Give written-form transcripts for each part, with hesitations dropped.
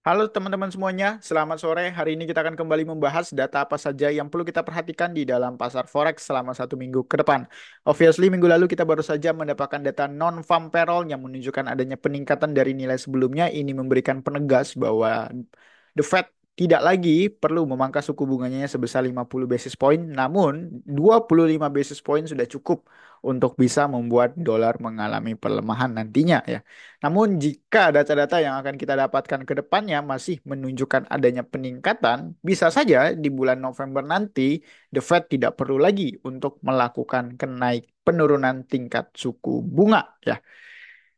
Halo teman-teman semuanya, selamat sore. Hari ini kita akan kembali membahas data apa saja yang perlu kita perhatikan di dalam pasar forex selama 1 minggu ke depan. Obviously, minggu lalu kita baru saja mendapatkan data non-farm payroll yang menunjukkan adanya peningkatan dari nilai sebelumnya. Ini memberikan penegas bahwa The Fed tidak lagi perlu memangkas suku bunganya sebesar 50 basis point, namun 25 basis point sudah cukup untuk bisa membuat dolar mengalami pelemahan nantinya ya. Namun jika data-data yang akan kita dapatkan ke depannya masih menunjukkan adanya peningkatan, bisa saja di bulan November nanti The Fed tidak perlu lagi untuk melakukan penurunan tingkat suku bunga ya.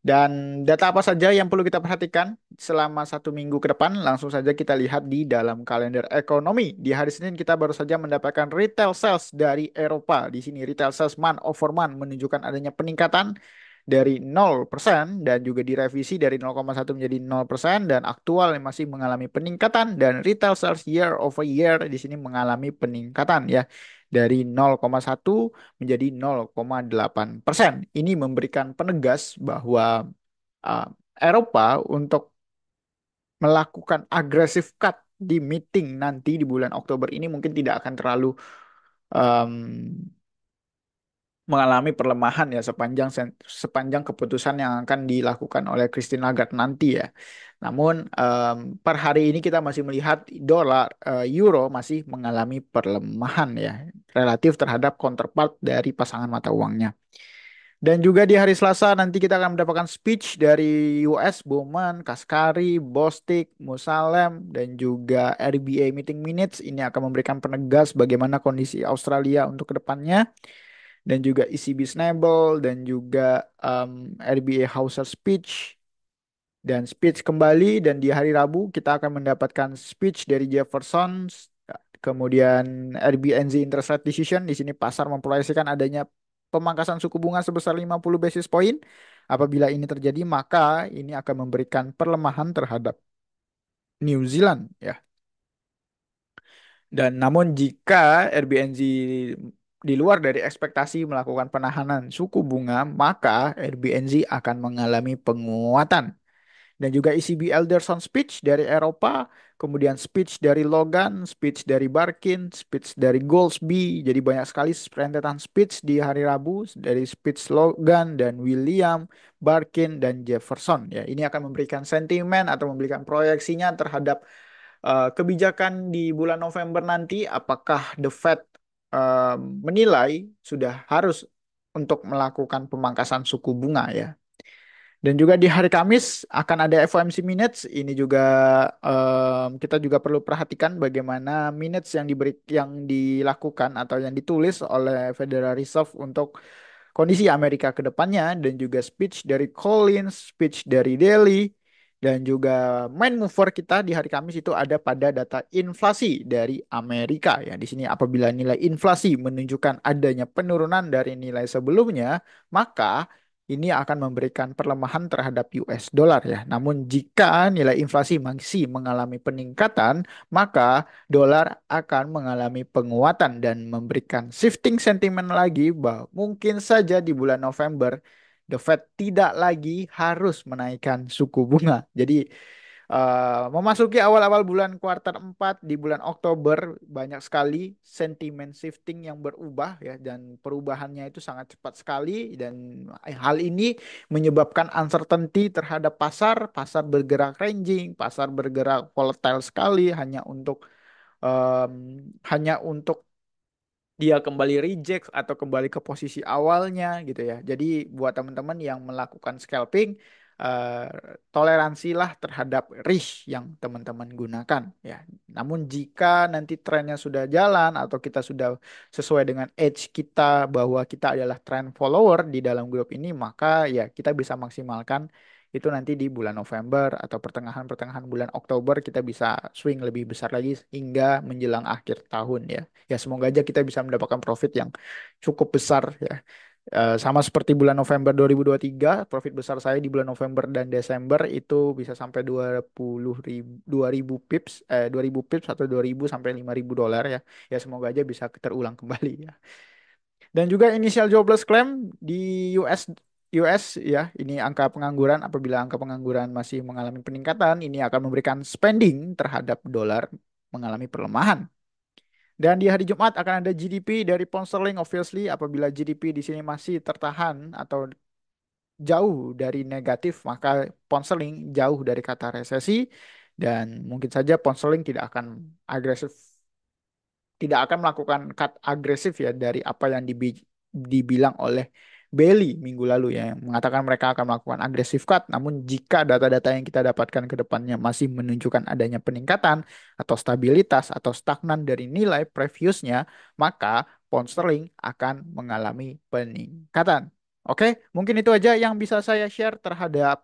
Dan data apa saja yang perlu kita perhatikan selama 1 minggu ke depan? Langsung saja kita lihat di dalam kalender ekonomi. Di hari Senin kita baru saja mendapatkan retail sales dari Eropa. Di sini retail sales month over month menunjukkan adanya peningkatan dari 0% dan juga direvisi dari 0,1 menjadi 0% dan aktual yang masih mengalami peningkatan dan retail sales year over year di sini mengalami peningkatan ya dari 0,1 menjadi 0,8%. Ini memberikan penegas bahwa uh, Eropa untuk melakukan agresif cut di meeting nanti di bulan Oktober ini mungkin tidak akan terlalu um, mengalami perlemahan ya sepanjang keputusan yang akan dilakukan oleh Christine Lagarde nanti ya. Namun per hari ini kita masih melihat euro masih mengalami perlemahan ya relatif terhadap counterpart dari pasangan mata uangnya. Dan juga di hari Selasa nanti kita akan mendapatkan speech dari US, Bowman, Kaskari, Bostic, Musalem, dan juga RBA meeting minutes. Ini akan memberikan penegas bagaimana kondisi Australia untuk kedepannya dan juga ECB Snable dan juga RBA House Speech dan speech kembali dan di hari Rabu kita akan mendapatkan speech dari Jefferson kemudian RBNZ interest rate decision di sini pasar memproyeksikan adanya pemangkasan suku bunga sebesar 50 basis point. Apabila ini terjadi maka ini akan memberikan perlemahan terhadap New Zealand ya. Dan namun jika Airbnb di luar dari ekspektasi melakukan penahanan suku bunga, maka Airbnb akan mengalami penguatan. Dan juga ECB Elderson speech dari Eropa, kemudian speech dari Logan, speech dari Barkin, speech dari Goldsby. Jadi banyak sekali rentetan speech di hari Rabu dari speech Logan dan William, Barkin dan Jefferson. Ya, ini akan memberikan sentimen atau memberikan proyeksinya terhadap kebijakan di bulan November nanti, apakah The Fed eh, menilai sudah harus untuk melakukan pemangkasan suku bunga ya. Dan juga di hari Kamis akan ada FOMC minutes. Ini juga kita juga perlu perhatikan bagaimana minutes yang dilakukan atau yang ditulis oleh Federal Reserve untuk kondisi Amerika ke depannya dan juga speech dari Collins, speech dari Daly dan juga main mover kita di hari Kamis itu ada pada data inflasi dari Amerika ya. Di sini apabila nilai inflasi menunjukkan adanya penurunan dari nilai sebelumnya, maka ini akan memberikan perlemahan terhadap US dollar ya. Namun jika nilai inflasi masih mengalami peningkatan, maka dolar akan mengalami penguatan dan memberikan shifting sentimen lagi bahwa mungkin saja di bulan November The Fed tidak lagi harus menaikkan suku bunga. Jadi memasuki awal-awal bulan kuartal 4 di bulan Oktober banyak sekali sentimen shifting yang berubah ya dan perubahannya itu sangat cepat sekali dan hal ini menyebabkan uncertainty terhadap pasar, pasar bergerak ranging, pasar bergerak volatile sekali hanya untuk dia kembali reject atau kembali ke posisi awalnya gitu ya. Jadi buat teman-teman yang melakukan scalping, eh, toleransilah terhadap risk yang teman-teman gunakan ya. Namun jika nanti trennya sudah jalan atau kita sudah sesuai dengan edge kita bahwa kita adalah trend follower di dalam grup ini, maka ya kita bisa maksimalkan itu nanti di bulan November atau pertengahan-pertengahan bulan Oktober kita bisa swing lebih besar lagi hingga menjelang akhir tahun ya. Ya semoga aja kita bisa mendapatkan profit yang cukup besar ya. Sama seperti bulan November 2023, profit besar saya di bulan November dan Desember itu bisa sampai 20.000 pips, 2000 pips atau 2000 sampai 5.000 dolar ya. Ya semoga aja bisa terulang kembali ya. Dan juga initial jobless claim di US US ya, ini angka pengangguran. Apabila angka pengangguran masih mengalami peningkatan, ini akan memberikan spending terhadap dolar mengalami pelemahan. Dan di hari Jumat akan ada GDP dari pound sterling, obviously apabila GDP di sini masih tertahan atau jauh dari negatif, maka pound sterling jauh dari kata resesi dan mungkin saja pound sterling agresif tidak akan melakukan cut agresif ya dari apa yang dibilang oleh Bailey minggu lalu ya, yang mengatakan mereka akan melakukan agresif cut. Namun jika data-data yang kita dapatkan ke depannya masih menunjukkan adanya peningkatan atau stabilitas atau stagnan dari nilai previousnya, maka pound sterling akan mengalami peningkatan. Oke, mungkin itu aja yang bisa saya share terhadap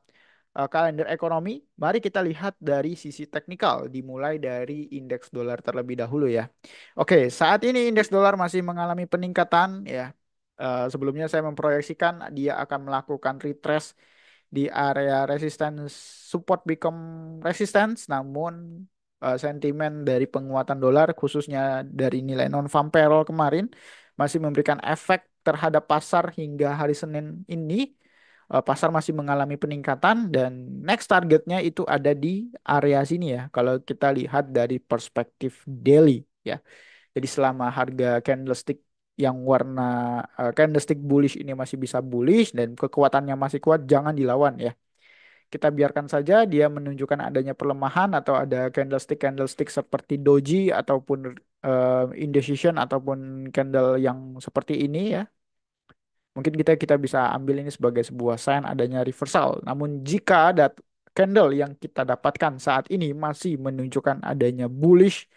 kalender ekonomi. Mari kita lihat dari sisi teknikal, dimulai dari indeks dolar terlebih dahulu ya. Oke, saat ini indeks dolar masih mengalami peningkatan ya. Sebelumnya saya memproyeksikan dia akan melakukan retrace di area resistance, support become resistance, namun sentimen dari penguatan dolar khususnya dari nilai non-farm payroll kemarin masih memberikan efek terhadap pasar hingga hari Senin ini. Pasar masih mengalami peningkatan dan next targetnya itu ada di area sini ya. Kalau kita lihat dari perspektif daily ya. Jadi selama harga candlestick yang warna candlestick bullish ini masih bisa bullish dan kekuatannya masih kuat, jangan dilawan ya. Kita biarkan saja dia menunjukkan adanya pelemahan atau ada candlestick-candlestick seperti doji ataupun indecision ataupun candle yang seperti ini ya. Mungkin kita kita bisa ambil ini sebagai sebuah sign adanya reversal. Namun jika candle yang kita dapatkan saat ini masih menunjukkan adanya bullish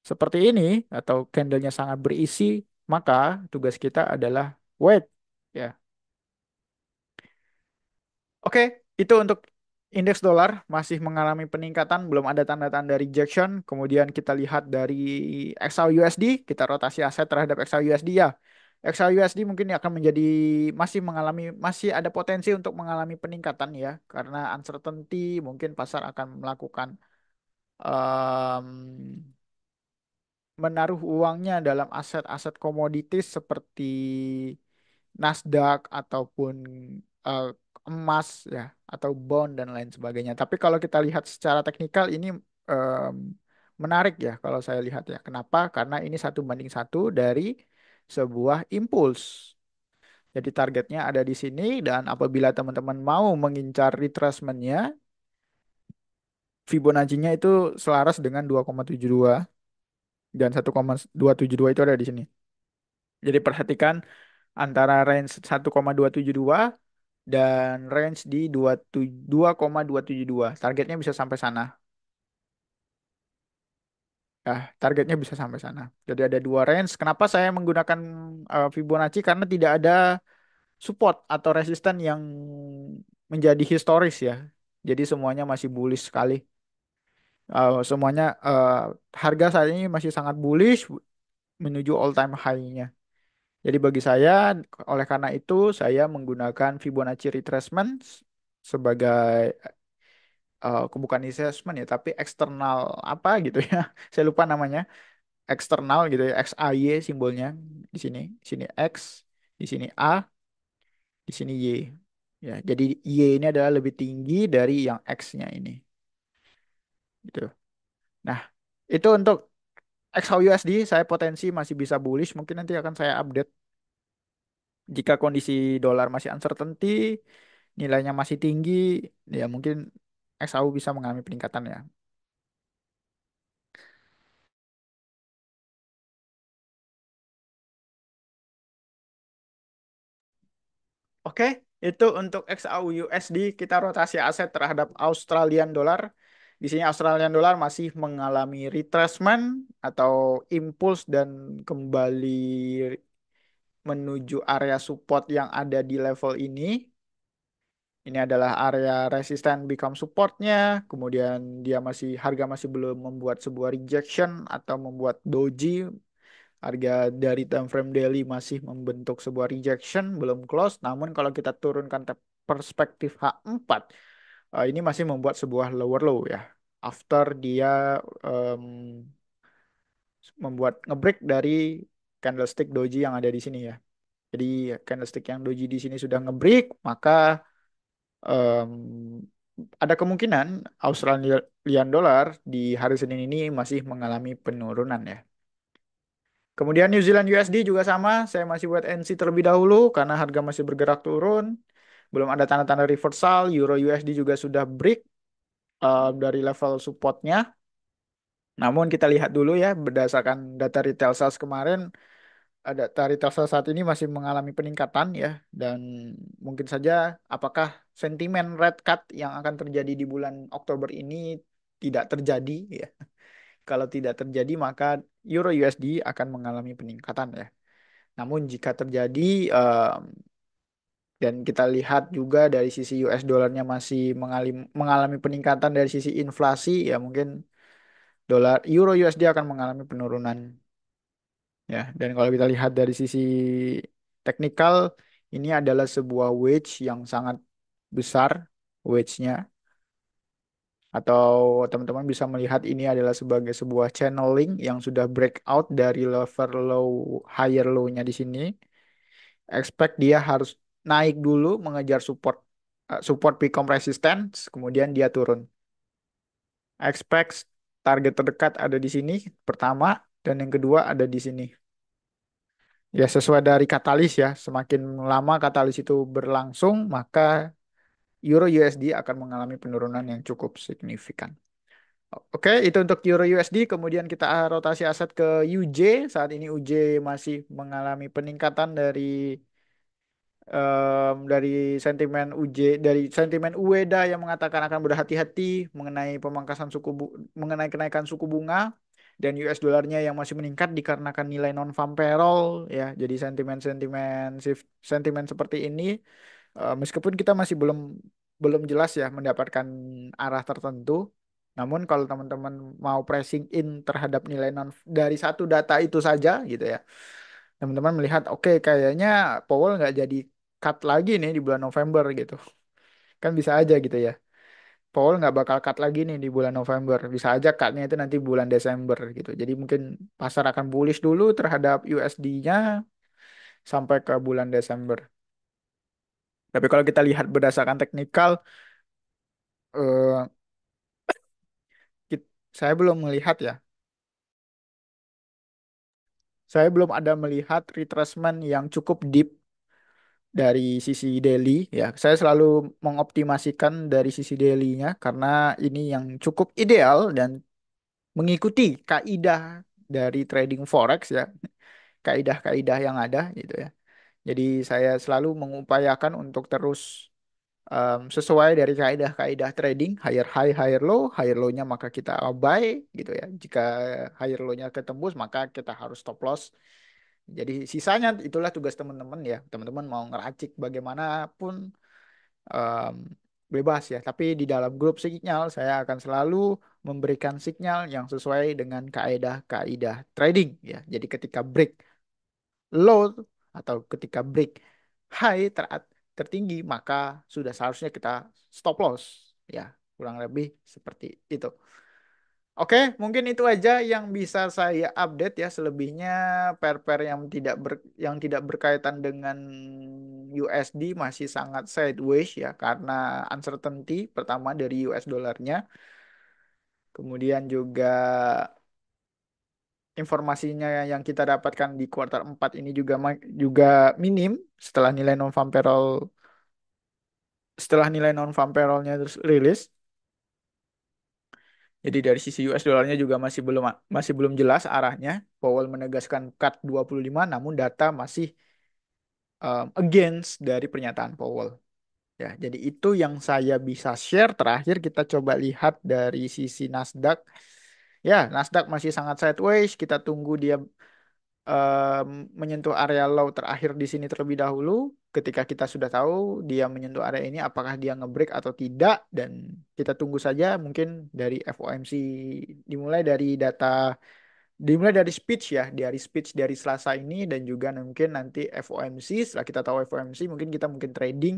seperti ini atau candlenya sangat berisi, maka tugas kita adalah wait. Ya, oke, itu untuk indeks dolar masih mengalami peningkatan, belum ada tanda-tanda rejection. Kemudian kita lihat dari XAUUSD, kita rotasi aset terhadap XAUUSD ya. XAUUSD mungkin akan masih ada potensi untuk mengalami peningkatan ya, karena uncertainty mungkin pasar akan melakukan em, menaruh uangnya dalam aset-aset komoditis seperti Nasdaq ataupun eh, emas ya atau bond dan lain sebagainya. Tapi kalau kita lihat secara teknikal ini em, menarik ya kalau saya lihat ya. Kenapa? Karena ini 1 banding 1 dari sebuah impuls. Jadi targetnya ada di sini dan apabila teman-teman mau mengincar retracement-nya, Fibonacci-nya itu selaras dengan 2,72 dan 1,272 itu ada di sini. Jadi perhatikan antara range 1,272 dan range di 2,272. Targetnya bisa sampai sana. Targetnya bisa sampai sana. Jadi ada dua range. Kenapa saya menggunakan Fibonacci? Karena tidak ada support atau resisten yang menjadi historis ya. Jadi semuanya masih bullish sekali. Semuanya harga saat ini masih sangat bullish menuju all time high-nya. Jadi bagi saya, oleh karena itu saya menggunakan Fibonacci retracement sebagai bukan assessment ya, tapi eksternal apa gitu ya. Saya lupa namanya. Eksternal gitu ya, XAY simbolnya di sini. Di sini X, di sini A, di sini Y. Ya, jadi Y ini adalah lebih tinggi dari yang X-nya ini. Gitu. Nah, itu untuk XAUUSD saya potensi masih bisa bullish. Mungkin nanti akan saya update jika kondisi dolar masih uncertainty, nilainya masih tinggi, ya mungkin XAU bisa mengalami peningkatan ya. Oke, itu untuk XAU USD kita rotasi aset terhadap Australian dollar. Di sini Australian dollar masih mengalami retracement atau impuls dan kembali menuju area support yang ada di level ini. Ini adalah area resisten become supportnya, kemudian harga masih belum membuat sebuah rejection atau membuat doji. Harga dari time frame daily masih membentuk sebuah rejection, belum close. Namun kalau kita turunkan perspektif H4, ini masih membuat sebuah lower low ya. After dia em, membuat ngebreak dari candlestick doji yang ada di sini ya. Jadi candlestick yang doji di sini sudah ngebreak, maka em, ada kemungkinan Australian dollar di hari Senin ini masih mengalami penurunan ya. Kemudian New Zealand USD juga sama, saya masih buat NC terlebih dahulu karena harga masih bergerak turun. Belum ada tanda-tanda reversal, Euro USD juga sudah break dari level supportnya. Namun kita lihat dulu ya berdasarkan data retail sales kemarin, data retail sales saat ini masih mengalami peningkatan ya, dan mungkin saja apakah sentimen red cut yang akan terjadi di bulan Oktober ini tidak terjadi ya. Kalau tidak terjadi maka Euro USD akan mengalami peningkatan ya. Namun jika terjadi dan kita lihat juga dari sisi US dollarnya masih mengalami peningkatan dari sisi inflasi ya, mungkin dolar Euro USD akan mengalami penurunan ya. Dan kalau kita lihat dari sisi teknikal, ini adalah sebuah wedge yang sangat besar wedge-nya, atau teman-teman bisa melihat ini adalah sebagai sebuah channeling yang sudah breakout dari level low higher low-nya di sini. Expect dia harus naik dulu mengejar support support Picom resistance, kemudian dia turun. Expect target terdekat ada di sini pertama, dan yang kedua ada di sini. Ya, sesuai dari katalis ya. Semakin lama katalis itu berlangsung, maka Euro USD akan mengalami penurunan yang cukup signifikan. Oke, itu untuk Euro USD. Kemudian kita rotasi aset ke UJ. Saat ini UJ masih mengalami peningkatan dari sentimen dari sentimen UEDA yang mengatakan akan berhati-hati mengenai mengenai kenaikan suku bunga, dan US dolarnya yang masih meningkat dikarenakan nilai non farm payroll ya. Jadi sentimen seperti ini, meskipun kita masih belum belum jelas ya mendapatkan arah tertentu. Namun kalau teman-teman mau pressing in terhadap nilai non dari satu data itu saja gitu ya, teman-teman melihat oke, kayaknya Powell nggak jadi cut lagi nih di bulan November gitu. Kan bisa aja gitu ya. Powell nggak bakal cut lagi nih di bulan November. Bisa aja cutnya itu nanti bulan Desember gitu. Jadi mungkin pasar akan bullish dulu terhadap USD-nya sampai ke bulan Desember. Tapi kalau kita lihat berdasarkan teknikal, eh, saya belum melihat ya. Saya belum ada melihat retracement yang cukup deep dari sisi daily ya. Saya selalu mengoptimasikan dari sisi daily-nya karena ini yang cukup ideal dan mengikuti kaidah dari trading forex ya, kaidah-kaidah yang ada gitu ya. Jadi saya selalu mengupayakan untuk terus sesuai dari kaidah-kaidah trading, higher high, higher low-nya maka kita buy gitu ya. Jika higher low-nya ketembus maka kita harus stop loss. Jadi sisanya itulah tugas teman-teman ya. Teman-teman mau ngeracik bagaimanapun em, bebas ya. Tapi di dalam grup sinyal saya akan selalu memberikan sinyal yang sesuai dengan kaidah-kaidah trading ya. Jadi ketika break low atau ketika break high tertinggi maka sudah seharusnya kita stop loss ya. Kurang lebih seperti itu. Oke, mungkin itu aja yang bisa saya update ya. Selebihnya pair-pair yang tidak berkaitan dengan USD masih sangat sideways ya karena uncertainty pertama dari US dollarnya. Kemudian juga informasinya yang kita dapatkan di kuartal 4 ini juga minim setelah nilai non-farm payroll setelah nilai non-farm payroll-nya terus rilis. Jadi dari sisi US dollarnya juga masih belum jelas arahnya. Powell menegaskan cut 25, namun data masih against dari pernyataan Powell. Ya, jadi itu yang saya bisa share. Terakhir kita coba lihat dari sisi Nasdaq. Ya, Nasdaq masih sangat sideways. Kita tunggu dia em, menyentuh area low terakhir di sini terlebih dahulu. Ketika kita sudah tahu dia menyentuh area ini, apakah dia ngebreak atau tidak, dan kita tunggu saja mungkin dari FOMC, dimulai dari data, dimulai dari speech ya, dari speech dari Selasa ini, dan juga mungkin nanti FOMC. Setelah kita tahu FOMC, mungkin trading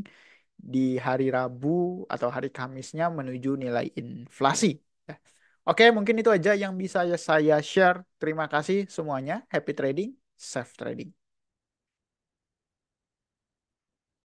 di hari Rabu atau hari Kamisnya menuju nilai inflasi. Ya. Oke, mungkin itu aja yang bisa saya share. Terima kasih semuanya. Happy trading, safe trading.